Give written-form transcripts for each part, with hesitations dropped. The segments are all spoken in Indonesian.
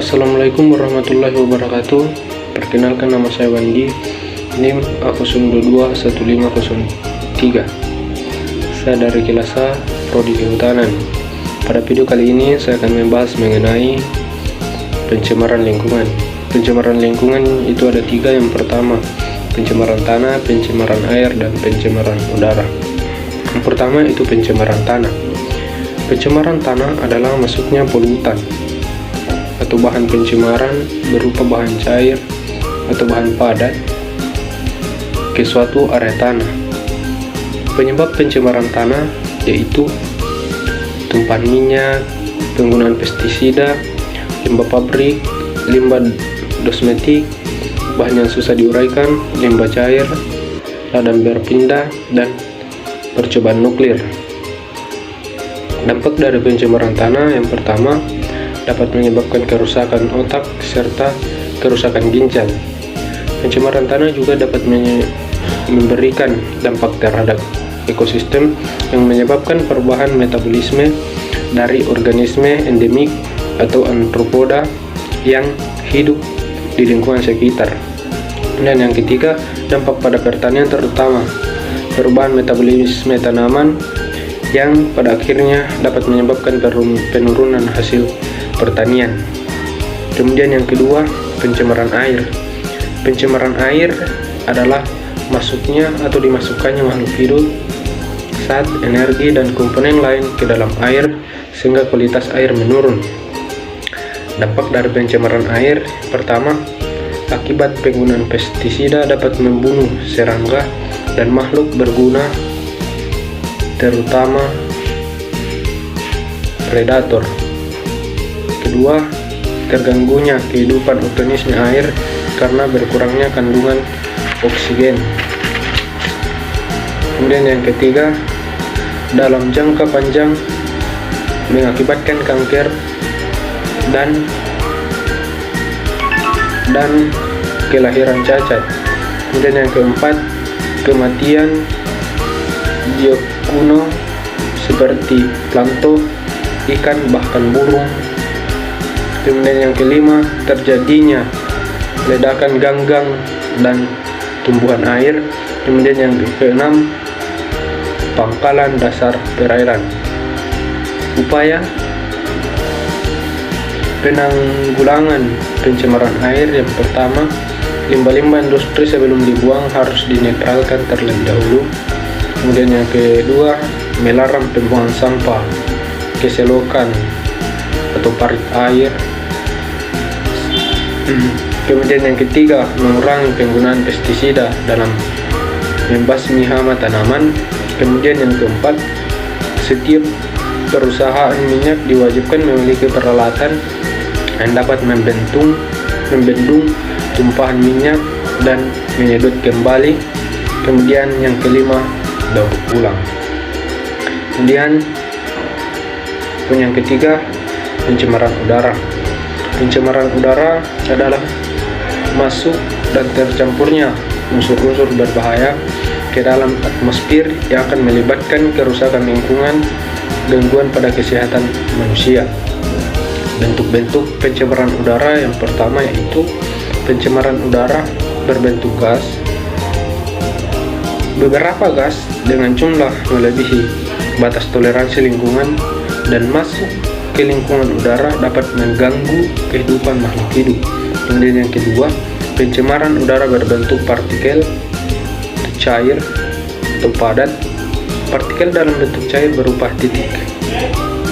Assalamualaikum warahmatullahi wabarakatuh. Perkenalkan, nama saya Wandi, NIM A021503. Saya dari Kilasa, Prodi Kehutanan. Pada video kali ini saya akan membahas mengenai pencemaran lingkungan. Pencemaran lingkungan itu ada tiga. Yang pertama, pencemaran tanah, pencemaran air, dan pencemaran udara. Yang pertama itu pencemaran tanah. Pencemaran tanah adalah masuknya polutan atau bahan pencemaran berupa bahan cair atau bahan padat ke suatu area tanah. Penyebab pencemaran tanah yaitu tumpahan minyak, penggunaan pestisida, limbah pabrik, limbah kosmetik, bahan yang susah diuraikan, limbah cair, ladang berpindah, dan percobaan nuklir. Dampak dari pencemaran tanah yang pertama dapat menyebabkan kerusakan otak serta kerusakan ginjal. Pencemaran tanah juga dapat memberikan dampak terhadap ekosistem yang menyebabkan perubahan metabolisme dari organisme endemik atau antropoda yang hidup di lingkungan sekitar. Dan yang ketiga, dampak pada pertanian, terutama perubahan metabolisme tanaman yang pada akhirnya dapat menyebabkan penurunan hasil pertanian. Kemudian yang kedua, pencemaran air. Pencemaran air adalah masuknya atau dimasukkannya makhluk hidup, zat, energi, dan komponen lain ke dalam air sehingga kualitas air menurun. Dampak dari pencemaran air pertama, akibat penggunaan pestisida dapat membunuh serangga dan makhluk berguna, terutama predator. Kedua, terganggunya kehidupan organisme air karena berkurangnya kandungan oksigen. Kemudian yang ketiga, dalam jangka panjang mengakibatkan kanker dan kelahiran cacat. Kemudian yang keempat, kematian biokuna seperti plankton, ikan, bahkan burung. Kemudian yang kelima, terjadinya ledakan ganggang dan tumbuhan air. Kemudian yang keenam, pangkalan dasar perairan. Upaya penanggulangan pencemaran air yang pertama, limbah-limbah industri sebelum dibuang harus dinetralkan terlebih dahulu. Kemudian yang kedua, melarang pembuangan sampah ke selokan atau parit air. Kemudian yang ketiga, mengurangi penggunaan pestisida dalam membasmi hama tanaman. Kemudian yang keempat, setiap perusahaan minyak diwajibkan memiliki peralatan yang dapat membendung tumpahan minyak dan menyedot kembali. Kemudian yang kelima, daur ulang. Kemudian yang ketiga, pencemaran udara. Pencemaran udara adalah masuk dan tercampurnya unsur-unsur berbahaya ke dalam atmosfer yang akan melibatkan kerusakan lingkungan, gangguan pada kesehatan manusia. Bentuk-bentuk pencemaran udara yang pertama yaitu pencemaran udara berbentuk gas. Beberapa gas dengan jumlah melebihi batas toleransi lingkungan dan masuk ke lingkungan udara dapat mengganggu kehidupan makhluk hidup. Kemudian yang kedua, pencemaran udara berbentuk partikel cair atau padat. Partikel dalam bentuk cair berupa titik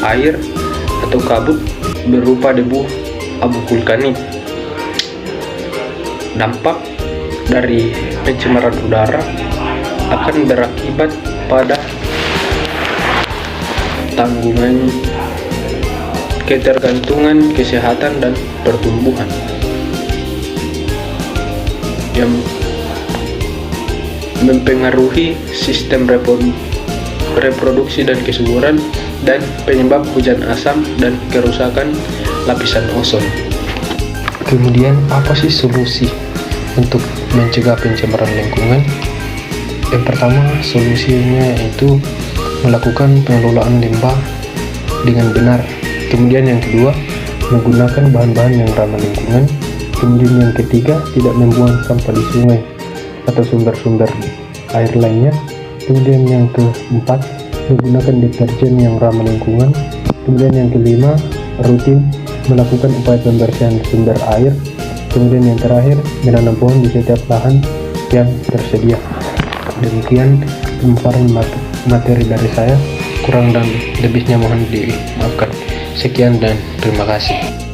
air atau kabut berupa debu abu vulkanik. Dampak dari pencemaran udara akan berakibat pada tanggungan ketergantungan kesehatan dan pertumbuhan yang mempengaruhi sistem reproduksi dan kesuburan, dan penyebab hujan asam dan kerusakan lapisan ozon. Kemudian apa sih solusi untuk mencegah pencemaran lingkungan? Yang pertama, solusinya yaitu melakukan pengelolaan limbah dengan benar. Kemudian yang kedua, menggunakan bahan-bahan yang ramah lingkungan. Kemudian yang ketiga, tidak membuang sampah di sungai atau sumber-sumber air lainnya. Kemudian yang keempat, menggunakan deterjen yang ramah lingkungan. Kemudian yang kelima, rutin melakukan upaya pembersihan sumber air. Kemudian yang terakhir, menanam pohon di setiap lahan yang tersedia. Demikian pemaparan materi dari saya, kurang dan lebihnya mohon dimaafkan. Sekian dan terima kasih.